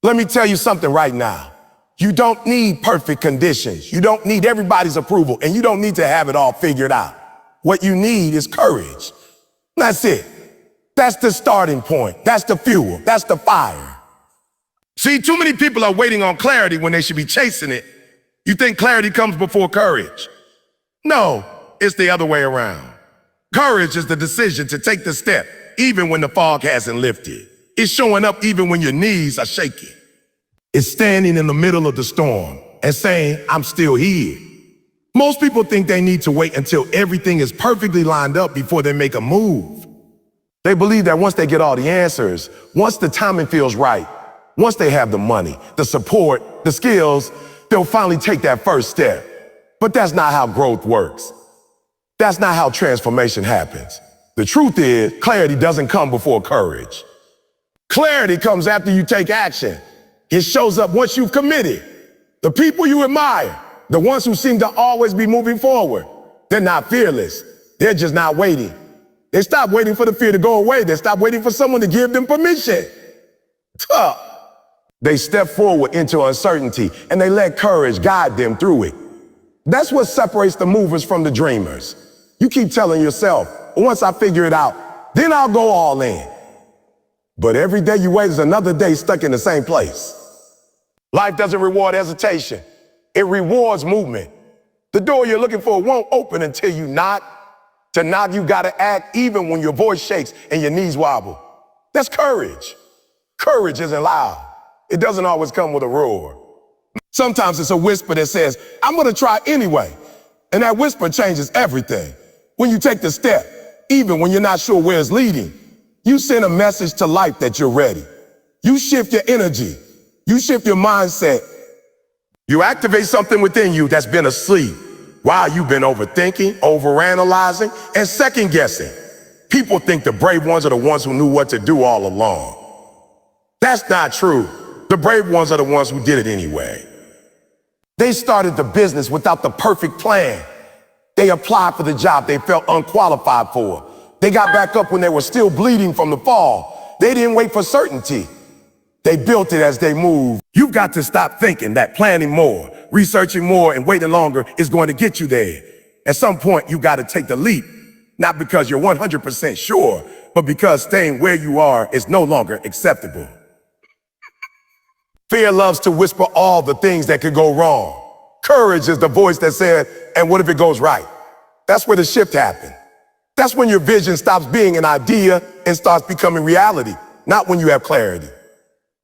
Let me tell you something right now. You don't need perfect conditions. You don't need everybody's approval, and you don't need to have it all figured out. What you need is courage. That's it. That's the starting point. That's the fuel. That's the fire. See, too many people are waiting on clarity when they should be chasing it. You think clarity comes before courage? No, it's the other way around. Courage is the decision to take the step, even when the fog hasn't lifted. It's showing up even when your knees are shaking. It's standing in the middle of the storm and saying, I'm still here. Most people think they need to wait until everything is perfectly lined up before they make a move. They believe that once they get all the answers, once the timing feels right, once they have the money, the support, the skills, they'll finally take that first step. But that's not how growth works. That's not how transformation happens. The truth is, clarity doesn't come before courage. Clarity comes after you take action. It shows up once you've committed. The people you admire, the ones who seem to always be moving forward, they're not fearless. They're just not waiting. They stop waiting for the fear to go away. They stop waiting for someone to give them permission. They step forward into uncertainty and they let courage guide them through it. That's what separates the movers from the dreamers. You keep telling yourself, once I figure it out, then I'll go all in. But every day you wait is another day stuck in the same place. Life doesn't reward hesitation. It rewards movement. The door you're looking for won't open until you knock. To knock, you gotta act even when your voice shakes and your knees wobble. That's courage. Courage isn't loud. It doesn't always come with a roar. Sometimes it's a whisper that says, I'm gonna try anyway. And that whisper changes everything. When you take the step, even when you're not sure where it's leading, you send a message to life that you're ready. You shift your energy. You shift your mindset. You activate something within you that's been asleep while you've been overthinking, overanalyzing, and second guessing. People think the brave ones are the ones who knew what to do all along. That's not true. The brave ones are the ones who did it anyway. They started the business without the perfect plan. They applied for the job they felt unqualified for. They got back up when they were still bleeding from the fall. They didn't wait for certainty. They built it as they moved. You've got to stop thinking that planning more, researching more, and waiting longer is going to get you there. At some point, you got to take the leap, not because you're 100% sure, but because staying where you are is no longer acceptable. Fear loves to whisper all the things that could go wrong. Courage is the voice that said, and what if it goes right? That's where the shift happened. That's when your vision stops being an idea and starts becoming reality. Not when you have clarity.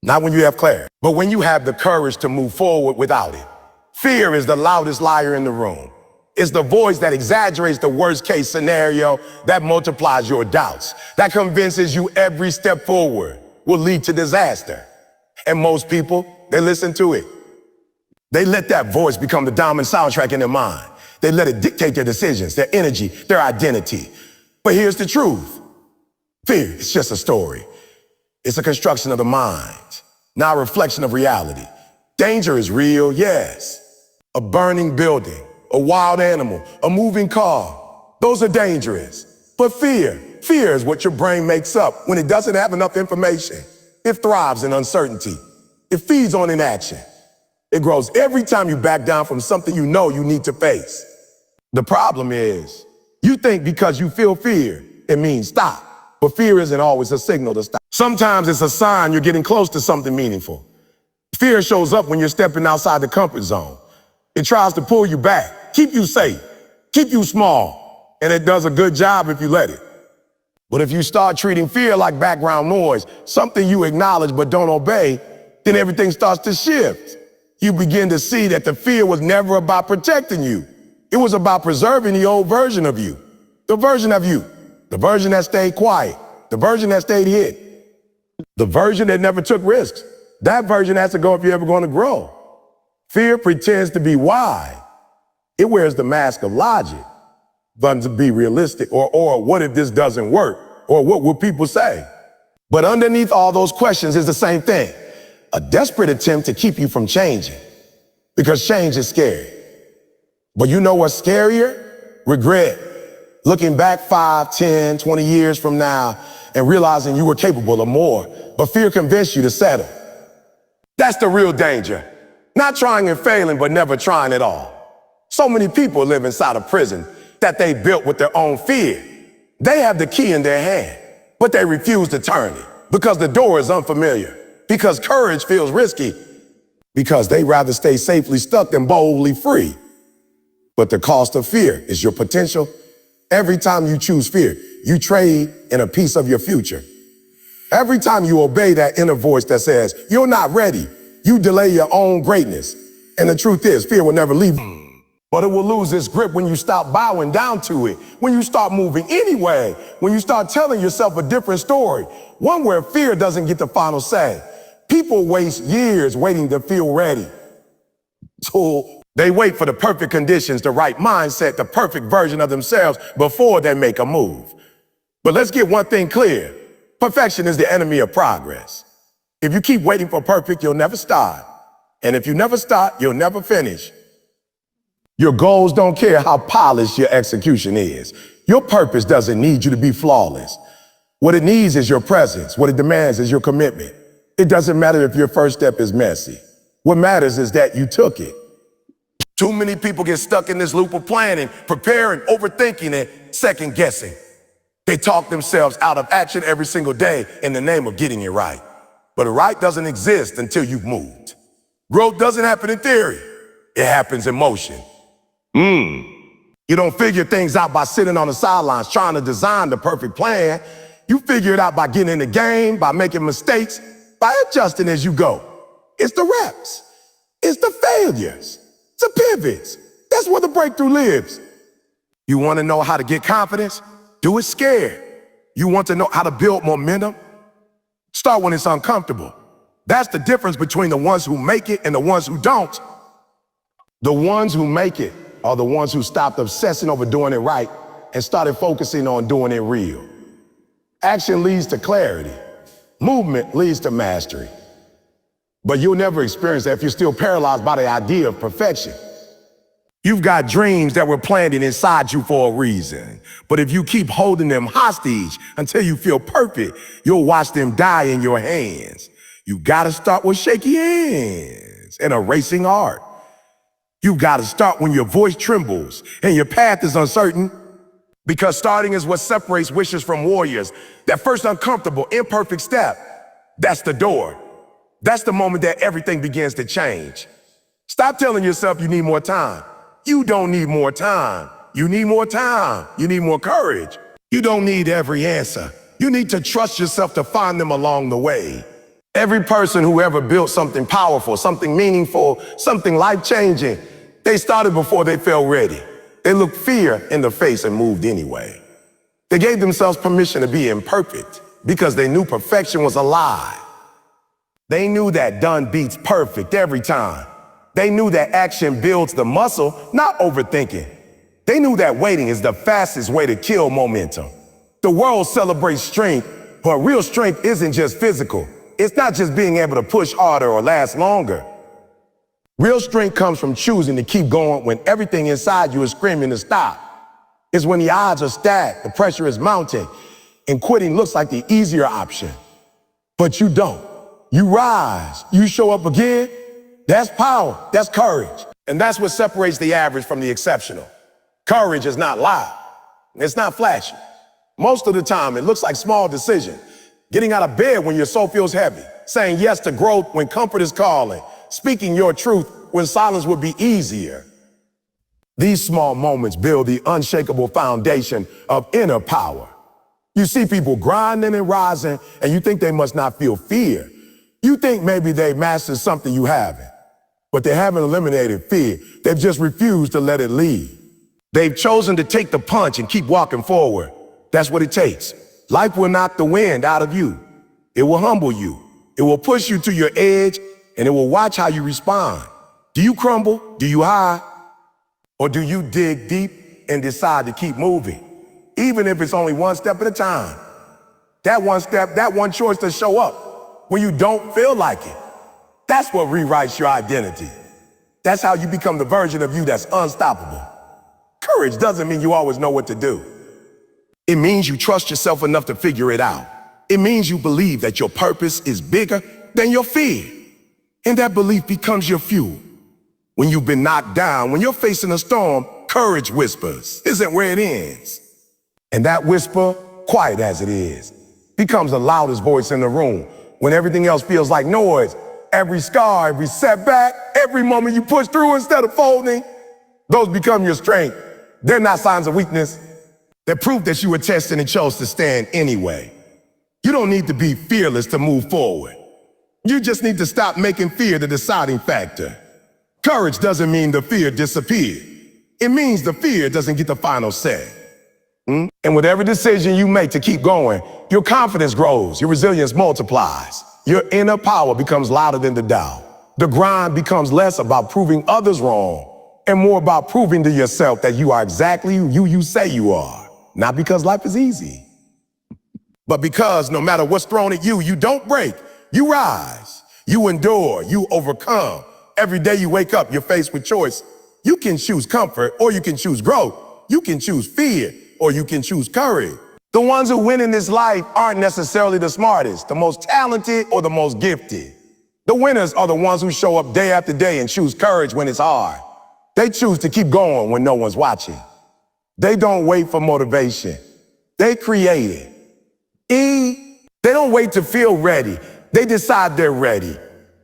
Not when you have clarity, but when you have the courage to move forward without it. Fear is the loudest liar in the room. It's the voice that exaggerates the worst case scenario, that multiplies your doubts, that convinces you every step forward will lead to disaster. And most people, they listen to it. They let that voice become the dominant soundtrack in their mind. They let it dictate their decisions, their energy, their identity. But here's the truth. Fear is just a story. It's a construction of the mind, not a reflection of reality. Danger is real, yes. A burning building, a wild animal, a moving car. Those are dangerous. But fear is what your brain makes up when it doesn't have enough information. It thrives in uncertainty. It feeds on inaction. It grows every time you back down from something you know you need to face. The problem is, you think because you feel fear, it means stop. But fear isn't always a signal to stop. Sometimes it's a sign you're getting close to something meaningful. Fear shows up when you're stepping outside the comfort zone. It tries to pull you back, keep you safe, keep you small, and it does a good job if you let it. But if you start treating fear like background noise, something you acknowledge but don't obey, then everything starts to shift. You begin to see that the fear was never about protecting you. It was about preserving the old version of you, the version that stayed quiet, the version that stayed hid, the version that never took risks. That version has to go if you're ever going to grow. Fear pretends to be wise. It wears the mask of logic, but to be realistic, or what if this doesn't work? Or what will people say? But underneath all those questions is the same thing, a desperate attempt to keep you from changing, because change is scary. But you know what's scarier? Regret. Looking back 5, 10, 20 years from now and realizing you were capable of more, but fear convinced you to settle. That's the real danger. Not trying and failing, but never trying at all. So many people live inside a prison that they built with their own fear. They have the key in their hand, but they refuse to turn it because the door is unfamiliar, because courage feels risky, because they rather stay safely stuck than boldly free. But the cost of fear is your potential. Every time you choose fear, you trade in a piece of your future. Every time you obey that inner voice that says, you're not ready, you delay your own greatness. And the truth is, fear will never leave you. But it will lose its grip when you stop bowing down to it, when you start moving anyway, when you start telling yourself a different story, one where fear doesn't get the final say. People waste years waiting to feel ready. So they wait for the perfect conditions, the right mindset, the perfect version of themselves before they make a move. But let's get one thing clear. Perfection is the enemy of progress. If you keep waiting for perfect, you'll never start. And if you never start, you'll never finish. Your goals don't care how polished your execution is. Your purpose doesn't need you to be flawless. What it needs is your presence. What it demands is your commitment. It doesn't matter if your first step is messy. What matters is that you took it. Too many people get stuck in this loop of planning, preparing, overthinking, and second guessing. They talk themselves out of action every single day in the name of getting it right. But the right doesn't exist until you've moved. Growth doesn't happen in theory. It happens in motion. You don't figure things out by sitting on the sidelines trying to design the perfect plan. You figure it out by getting in the game, by making mistakes, by adjusting as you go. It's the reps. It's the failures. It's the pivots. That's where the breakthrough lives. You want to know how to get confidence? Do it scared. You want to know how to build momentum? Start when it's uncomfortable. That's the difference between the ones who make it and the ones who don't. The ones who make it are the ones who stopped obsessing over doing it right and started focusing on doing it real. Action leads to clarity. Movement leads to mastery. But you'll never experience that if you're still paralyzed by the idea of perfection. You've got dreams that were planted inside you for a reason. But if you keep holding them hostage until you feel perfect, you'll watch them die in your hands. You gotta start with shaky hands and a racing heart. You've got to start when your voice trembles and your path is uncertain, because starting is what separates wishers from warriors. That first uncomfortable, imperfect step, that's the door. That's the moment that everything begins to change. Stop telling yourself you need more time. You don't need more time. You need more time. You need more courage. You don't need every answer. You need to trust yourself to find them along the way. Every person who ever built something powerful, something meaningful, something life-changing, they started before they felt ready. They looked fear in the face and moved anyway. They gave themselves permission to be imperfect because they knew perfection was a lie. They knew that done beats perfect every time. They knew that action builds the muscle, not overthinking. They knew that waiting is the fastest way to kill momentum. The world celebrates strength, but real strength isn't just physical. It's not just being able to push harder or last longer. Real strength comes from choosing to keep going when everything inside you is screaming to stop. It's when the odds are stacked, the pressure is mounting, and quitting looks like the easier option. But you don't. You rise, you show up again. That's power, that's courage. And that's what separates the average from the exceptional. Courage is not loud, it's not flashy. Most of the time, it looks like small decisions. Getting out of bed when your soul feels heavy, saying yes to growth when comfort is calling, speaking your truth when silence would be easier. These small moments build the unshakable foundation of inner power. You see people grinding and rising, and you think they must not feel fear. You think maybe they mastered something you haven't, but they haven't eliminated fear. They've just refused to let it lead. They've chosen to take the punch and keep walking forward. That's what it takes. Life will knock the wind out of you. It will humble you. It will push you to your edge, and it will watch how you respond. Do you crumble? Do you hide? Or do you dig deep and decide to keep moving, even if it's only one step at a time? That one step, that one choice to show up when you don't feel like it. That's what rewrites your identity. That's how you become the version of you that's unstoppable. Courage doesn't mean you always know what to do. It means you trust yourself enough to figure it out. It means you believe that your purpose is bigger than your fear. And that belief becomes your fuel. When you've been knocked down, when you're facing a storm, courage whispers, isn't where it ends. And that whisper, quiet as it is, becomes the loudest voice in the room. When everything else feels like noise, every scar, every setback, every moment you push through instead of folding, those become your strength. They're not signs of weakness. They're proof that you were tested and chose to stand anyway. You don't need to be fearless to move forward. You just need to stop making fear the deciding factor. Courage doesn't mean the fear disappeared. It means the fear doesn't get the final say. And with every decision you make to keep going, your confidence grows, your resilience multiplies. Your inner power becomes louder than the doubt. The grind becomes less about proving others wrong and more about proving to yourself that you are exactly who you say you are. Not because life is easy, but because no matter what's thrown at you, you don't break, you rise, you endure, you overcome. Every day you wake up, you're faced with choice. You can choose comfort or you can choose growth. You can choose fear or you can choose courage. The ones who win in this life aren't necessarily the smartest, the most talented, or the most gifted. The winners are the ones who show up day after day and choose courage when it's hard. They choose to keep going when no one's watching. They don't wait for motivation. They create it. They don't wait to feel ready. They decide they're ready.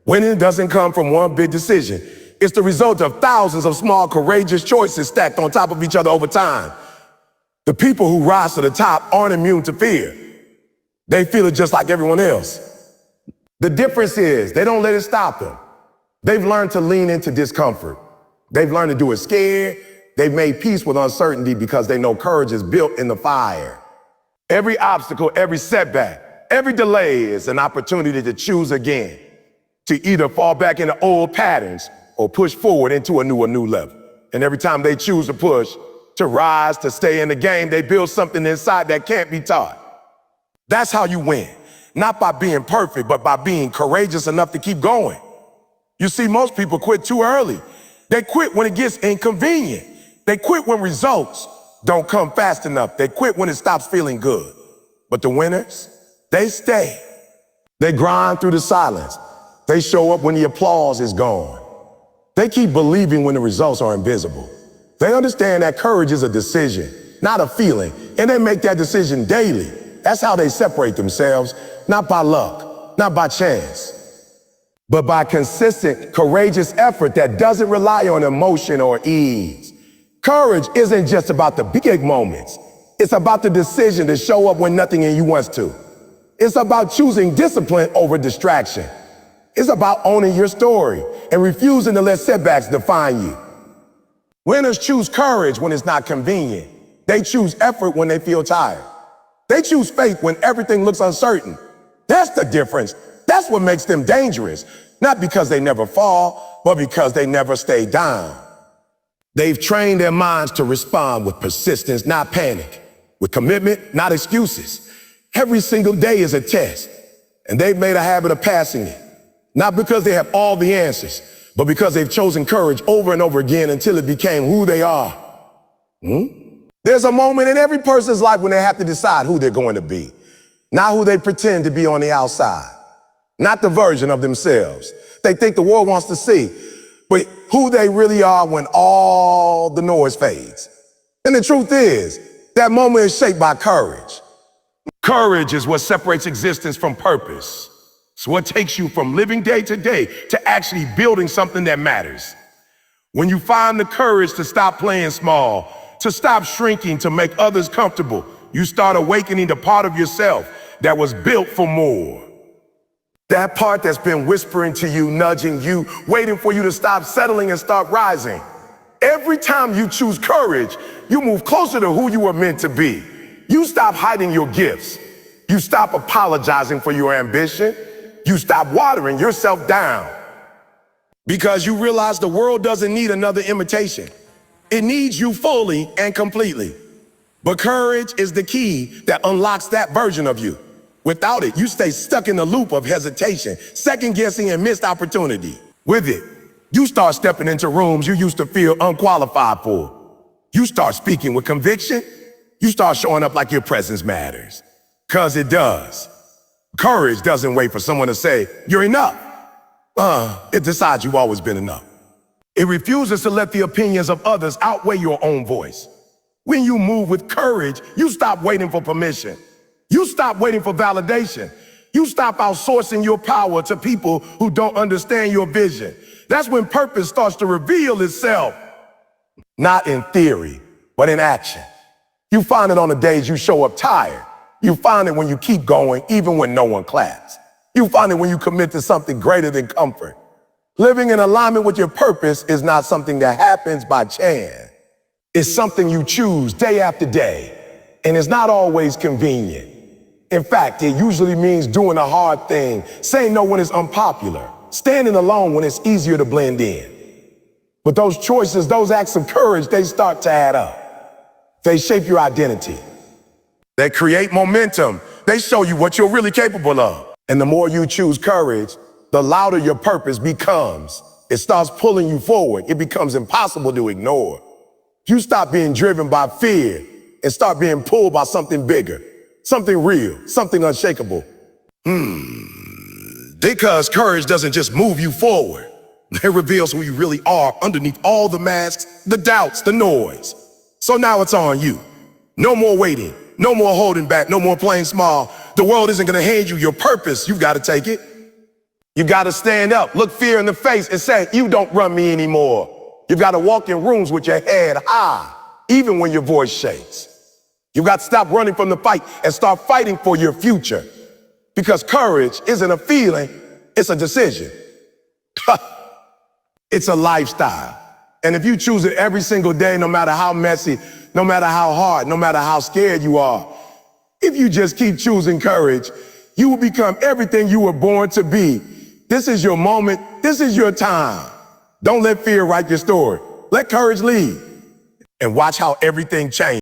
Winning doesn't come from one big decision. It's the result of thousands of small, courageous choices stacked on top of each other over time. The people who rise to the top aren't immune to fear. They feel it just like everyone else. The difference is they don't let it stop them. They've learned to lean into discomfort. They've learned to do it scared. They've made peace with uncertainty because they know courage is built in the fire. Every obstacle, every setback, every delay is an opportunity to choose again, to either fall back into old patterns or push forward into a new level. And every time they choose to push, to rise, to stay in the game, they build something inside that can't be taught. That's how you win. Not by being perfect, but by being courageous enough to keep going. You see, most people quit too early. They quit when it gets inconvenient. They quit when results don't come fast enough. They quit when it stops feeling good. But the winners, they stay. They grind through the silence. They show up when the applause is gone. They keep believing when the results are invisible. They understand that courage is a decision, not a feeling, and they make that decision daily. That's how they separate themselves, not by luck, not by chance, but by consistent, courageous effort that doesn't rely on emotion or ease. Courage isn't just about the big moments. It's about the decision to show up when nothing in you wants to. It's about choosing discipline over distraction. It's about owning your story and refusing to let setbacks define you. Winners choose courage when it's not convenient. They choose effort when they feel tired. They choose faith when everything looks uncertain. That's the difference. That's what makes them dangerous. Not because they never fall, but because they never stay down. They've trained their minds to respond with persistence, not panic. With commitment, not excuses. Every single day is a test, and they've made a habit of passing it. Not because they have all the answers, but because they've chosen courage over and over again until it became who they are. There's a moment in every person's life when they have to decide who they're going to be, not who they pretend to be on the outside, not the version of themselves they think the world wants to see, but who they really are when all the noise fades. And the truth is, that moment is shaped by courage. Courage is what separates existence from purpose. It's what takes you from living day to day to actually building something that matters. When you find the courage to stop playing small, to stop shrinking, to make others comfortable, you start awakening the part of yourself that was built for more. That part that's been whispering to you, nudging you, waiting for you to stop settling and start rising. Every time you choose courage, you move closer to who you were meant to be. You stop hiding your gifts. You stop apologizing for your ambition. You stop watering yourself down. Because you realize the world doesn't need another imitation. It needs you fully and completely. But courage is the key that unlocks that version of you. Without it, you stay stuck in the loop of hesitation, second guessing, and missed opportunity. With it, you start stepping into rooms you used to feel unqualified for. You start speaking with conviction. You start showing up like your presence matters. 'Cause it does. Courage doesn't wait for someone to say, "You're enough." It decides you've always been enough. It refuses to let the opinions of others outweigh your own voice. When you move with courage, you stop waiting for permission. You stop waiting for validation. You stop outsourcing your power to people who don't understand your vision. That's when purpose starts to reveal itself. Not in theory, but in action. You find it on the days you show up tired. You find it when you keep going, even when no one claps. You find it when you commit to something greater than comfort. Living in alignment with your purpose is not something that happens by chance. It's something you choose day after day, and it's not always convenient. In fact, it usually means doing a hard thing, saying no when it's unpopular, standing alone when it's easier to blend in. But those choices, those acts of courage, they start to add up. They shape your identity. They create momentum. They show you what you're really capable of. And the more you choose courage, the louder your purpose becomes. It starts pulling you forward. It becomes impossible to ignore. You stop being driven by fear and start being pulled by something bigger, something real, something unshakable. Because courage doesn't just move you forward. It reveals who you really are underneath all the masks, the doubts, the noise. So now it's on you. No more waiting, no more holding back, no more playing small. The world isn't gonna hand you your purpose. You've gotta take it. You gotta stand up, look fear in the face and say, you don't run me anymore. You've gotta walk in rooms with your head high, even when your voice shakes. You've got to stop running from the fight and start fighting for your future. Because courage isn't a feeling, it's a decision. It's a lifestyle. And if you choose it every single day, no matter how messy, no matter how hard, no matter how scared you are, if you just keep choosing courage, you will become everything you were born to be. This is your moment. This is your time. Don't let fear write your story. Let courage lead and watch how everything changes.